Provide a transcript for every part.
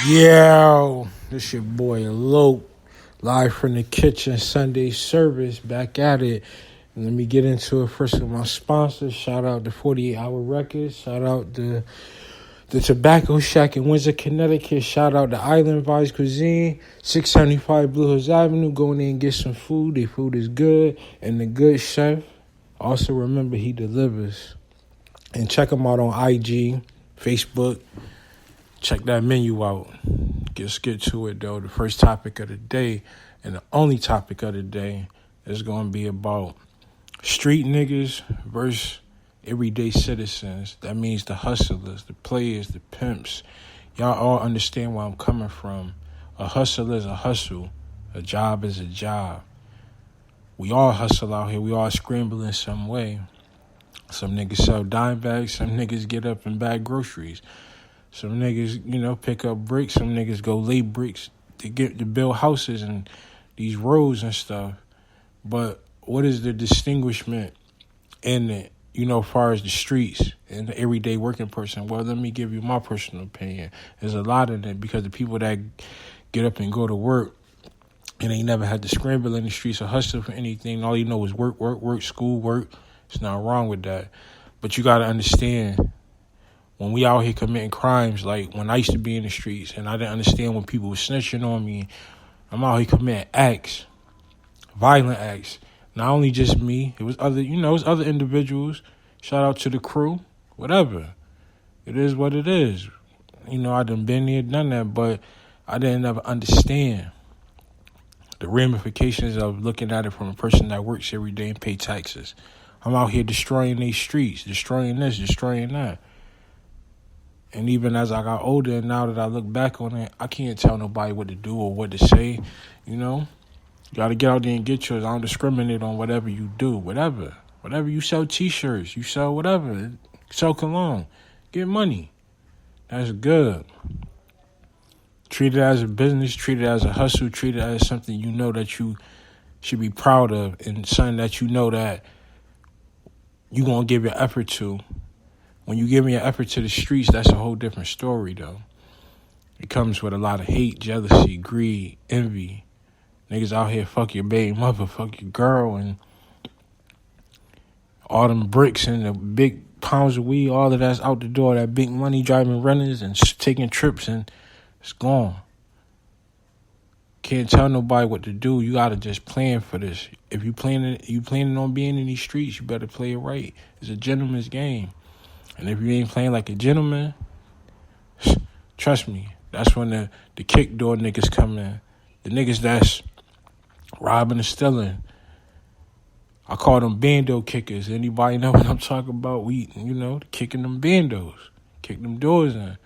Yo, this your boy Locc, live from the kitchen, Sunday service, back at it. And let me get into it first with my sponsors. Shout out to 48 Hour Records. Shout out to the Tobacco Shack in Windsor, Connecticut. Shout out to Island Vibes Cuisine, 675 Blue Hills Avenue. Go in there and get some food. Their food is good. And the good chef, also remember he delivers. And check him out on IG, Facebook. Check that menu out. Let's get to it, though. The first topic of the day, and the only topic of the day, is going to be about street niggas versus everyday citizens. That means the hustlers, the players, the pimps. Y'all all understand where I'm coming from. A hustle is a hustle. A job is a job. We all hustle out here. We all scramble in some way. Some niggas sell dime bags. Some niggas get up and bag groceries. Some niggas, pick up bricks. Some niggas go lay bricks to build houses and these roads and stuff. But what is the distinguishment in it, as far as the streets and the everyday working person? Well, let me give you my personal opinion. There's a lot in it because the people that get up and go to work and they never had to scramble in the streets or hustle for anything. All you know is work, school, work. There's nothing wrong with that. But you got to understand, when we out here committing crimes, like when I used to be in the streets and I didn't understand when people were snitching on me, I'm out here committing acts, violent acts. Not only just me, it was other individuals. Shout out to the crew, whatever. It is what it is. I done been there, done that, but I didn't ever understand the ramifications of looking at it from a person that works every day and pay taxes. I'm out here destroying these streets, destroying this, destroying that. And even as I got older and now that I look back on it, I can't tell nobody what to do or what to say, You got to get out there and get yours. I don't discriminate on whatever you do, whatever. Whatever you sell T-shirts, you sell whatever. Sell cologne. Get money. That's good. Treat it as a business. Treat it as a hustle. Treat it as something that you should be proud of and something that that you're going to give your effort to. When you give your effort to the streets, that's a whole different story, though. It comes with a lot of hate, jealousy, greed, envy. Niggas out here fuck your baby mother, fuck your girl, and all them bricks and the big pounds of weed, all of that's out the door. That big money, driving renters and taking trips, and it's gone. Can't tell nobody what to do. You gotta just plan for this. If you planning on being in these streets, you better play it right. It's a gentleman's game. And if you ain't playing like a gentleman, trust me, that's when the kick door niggas come in. The niggas that's robbing and stealing. I call them bando kickers. Anybody know what I'm talking about? We, kicking them bandos. Kick them doors in.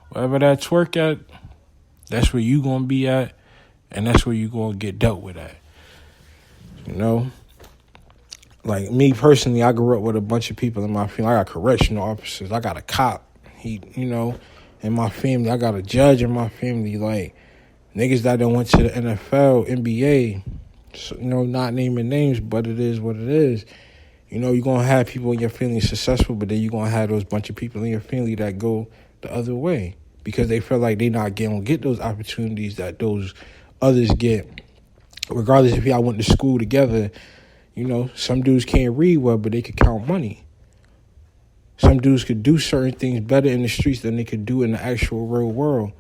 Wherever that twerk at, that's where you gonna be at, and that's where you gonna get dealt with at. Like me personally, I grew up with a bunch of people in my family. I got correctional officers. I got a cop. In my family. I got a judge in my family. Like, niggas that done went to the NFL, NBA, so, not naming names, but it is what it is. You're going to have people in your family successful, but then you're going to have those bunch of people in your family that go the other way because they feel like they not going to get those opportunities that those others get. Regardless if y'all went to school together, some dudes can't read well, but they could count money. Some dudes could do certain things better in the streets than they could do in the actual real world.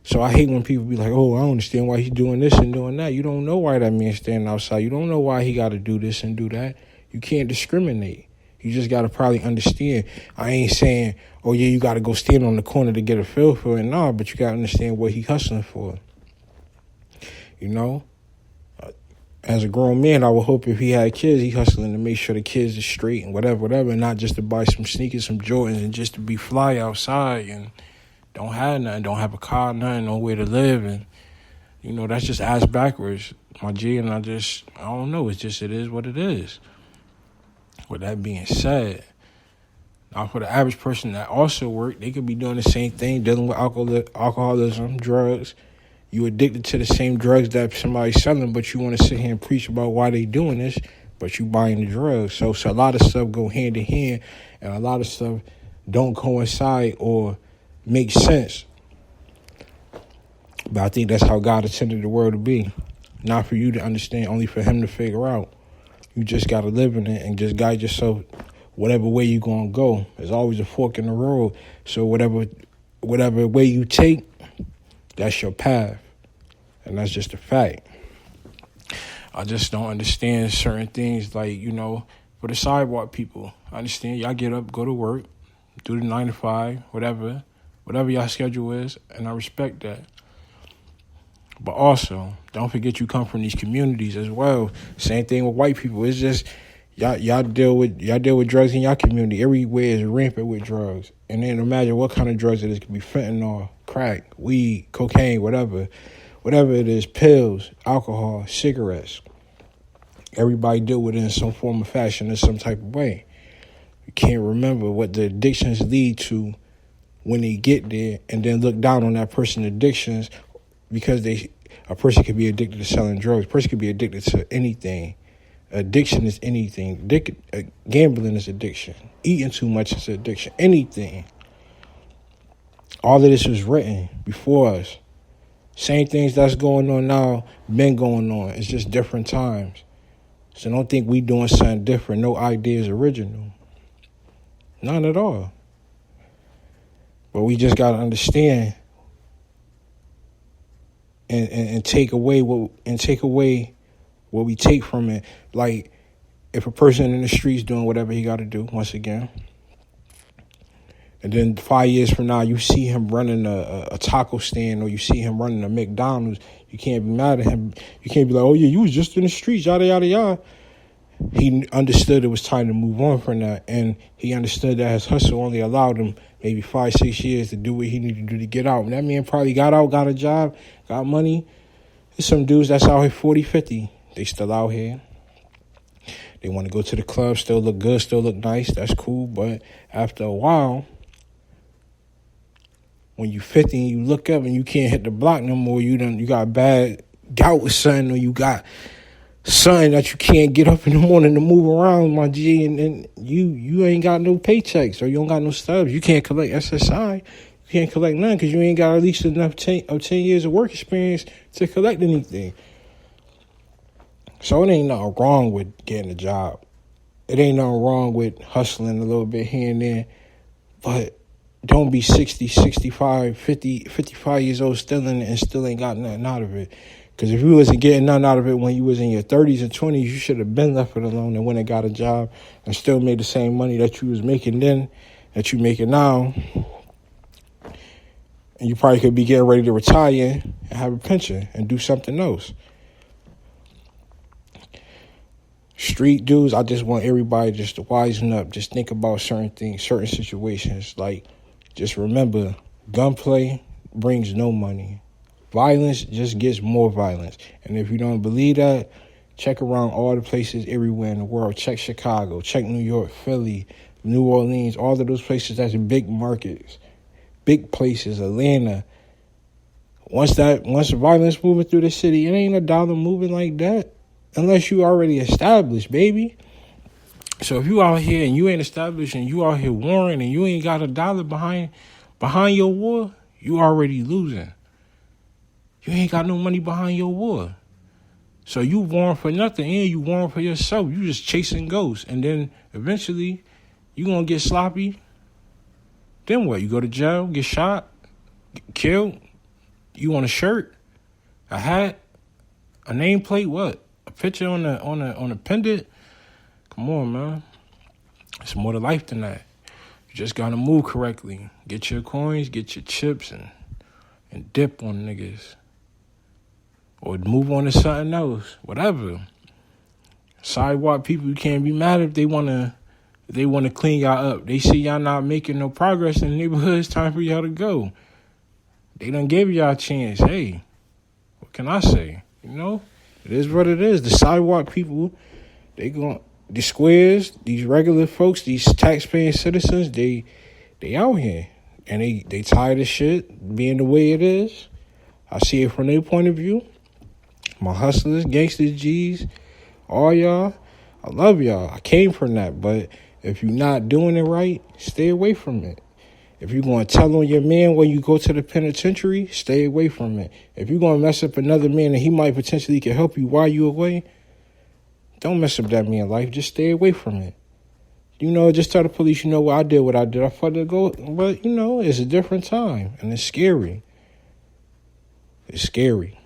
So I hate when people be like, oh, I don't understand why he's doing this and doing that. You don't know why that man's standing outside. You don't know why he got to do this and do that. You can't discriminate. You just got to probably understand. I ain't saying, oh, yeah, you got to go stand on the corner to get a feel for it. Nah, but you got to understand what he hustling for. As a grown man, I would hope if he had kids, he hustling to make sure the kids are straight and whatever, and not just to buy some sneakers, some Jordans, and just to be fly outside and don't have nothing, don't have a car, nothing, nowhere to live. And, that's just ass backwards, my G, and I don't know. It is what it is. With that being said, now for the average person that also work, they could be doing the same thing, dealing with alcoholism, drugs. You addicted to the same drugs that somebody's selling, but you want to sit here and preach about why they doing this, but you buying the drugs. So a lot of stuff go hand in hand, and a lot of stuff don't coincide or make sense. But I think that's how God intended the world to be. Not for you to understand, only for him to figure out. You just got to live in it and just guide yourself whatever way you're going to go. There's always a fork in the road. So whatever way you take, that's your path. And that's just a fact. I just don't understand certain things like, for the sidewalk people. I understand y'all get up, go to work, do the 9 to 5, whatever y'all schedule is, and I respect that. But also, don't forget you come from these communities as well. Same thing with white people. It's just y'all deal with drugs in y'all community. Everywhere is rampant with drugs. And then imagine what kind of drugs it is. It could be fentanyl, crack, weed, cocaine, whatever it is, pills, alcohol, cigarettes. Everybody deal with it in some form of fashion in some type of way. You can't remember what the addictions lead to when they get there and then look down on that person's addictions because a person could be addicted to selling drugs. A person could be addicted to anything. Addiction is anything. Gambling is addiction. Eating too much is addiction. Anything. All of this was written before us. Same things that's going on now been going on. It's just different times. So don't think we doing something different. No idea is original. None at all. But we just got to understand and take away what we take from it. Like if a person in the streets doing whatever he got to do, once again, and then 5 years from now you see him running a taco stand or you see him running a McDonald's, you can't be mad at him. You can't be like, oh yeah, you was just in the streets, yada yada yada. He understood it was time to move on from that, and he understood that his hustle only allowed him maybe 5-6 years to do what he needed to do to get out. And that man probably got out, got a job, got money. There's some dudes that's out here 40, 50. They still out here. They want to go to the club, still look good, still look nice. That's cool. But after a while, when you 50 and you look up and you can't hit the block no more, you got bad gout or something, or you got something that you can't get up in the morning to move around, my G, and you ain't got no paychecks or you don't got no stubs. You can't collect SSI. You can't collect none because you ain't got at least enough 10 years of work experience to collect anything. So it ain't nothing wrong with getting a job. It ain't nothing wrong with hustling a little bit here and there. But don't be 60, 65, 50, 55 years old still in it and still ain't got nothing out of it. Because if you wasn't getting nothing out of it when you was in your 30s and 20s, you should have been left it alone and went and got a job and still made the same money that you was making then, that you making now. And you probably could be getting ready to retire and have a pension and do something else. Street dudes, I just want everybody just to wisen up. Just think about certain things, certain situations. Like, just remember, gunplay brings no money. Violence just gets more violence. And if you don't believe that, check around all the places everywhere in the world. Check Chicago, check New York, Philly, New Orleans, all of those places that's big markets, big places, Atlanta. Once violence moving through the city, it ain't a dollar moving like that unless you already established, baby. So if you out here and you ain't established and you out here warring and you ain't got a dollar behind your war, you already losing. You ain't got no money behind your war. So you warring for nothing and you warring for yourself. You just chasing ghosts. And then eventually you going to get sloppy. Then what? You go to jail, get shot, get killed. You want a shirt, a hat, a nameplate, what? A picture on a pendant? Come on, man. It's more to life than that. You just got to move correctly. Get your coins, get your chips, and dip on niggas. Or move on to something else, whatever. Sidewalk people, you can't be mad if they wanna clean y'all up. They see y'all not making no progress in the neighborhood. It's time for y'all to go. They done gave y'all a chance. Hey, what can I say? It is what it is. The sidewalk people, the squares, these regular folks, these taxpaying citizens, they out here and they tired of shit being the way it is. I see it from their point of view. My hustlers, gangsters, G's, all y'all, I love y'all. I came from that, but if you're not doing it right, stay away from it. If you're going to tell on your man when you go to the penitentiary, stay away from it. If you're going to mess up another man and he might potentially can help you while you away, don't mess up that man's life. Just stay away from it. Just tell the police, I did what I did. I fucked it go. But, it's a different time. And it's scary. It's scary.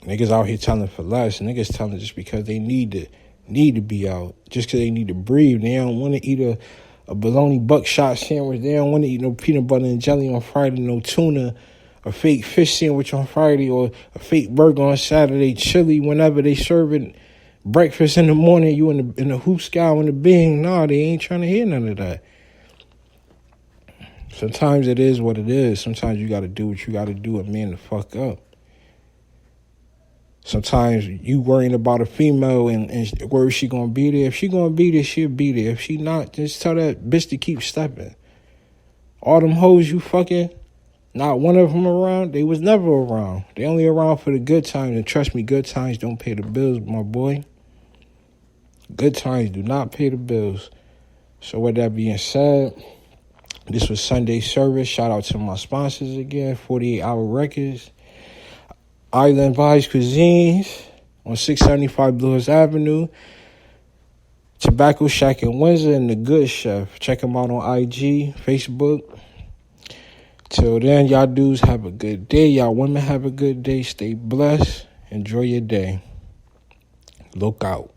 Niggas out here telling for less. Niggas telling just because they need to be out. Just because they need to breathe. They don't want to eat a bologna buckshot sandwich. They don't want to eat no peanut butter and jelly on Friday, no tuna, a fake fish sandwich on Friday, or a fake burger on Saturday, chili whenever they serve it. Breakfast in the morning, you in the hoop scow in the bing. No, they ain't trying to hear none of that. Sometimes it is what it is. Sometimes you got to do what you got to do and man the fuck up. Sometimes you worrying about a female and where is she going to be there. If she going to be there, she'll be there. If she not, just tell that bitch to keep stepping. All them hoes you fucking, not one of them around, they was never around. They only around for the good times. And trust me, good times don't pay the bills, my boy. Good times do not pay the bills. So with that being said, this was Sunday service. Shout out to my sponsors again, 48 Hour Records, Island Vibes Cuisines on 675 Blue Hills Avenue, Tobacco Shack in Windsor, and The Good Chef. Check them out on IG, Facebook. Till then, y'all dudes have a good day. Y'all women have a good day. Stay blessed. Enjoy your day. Look out.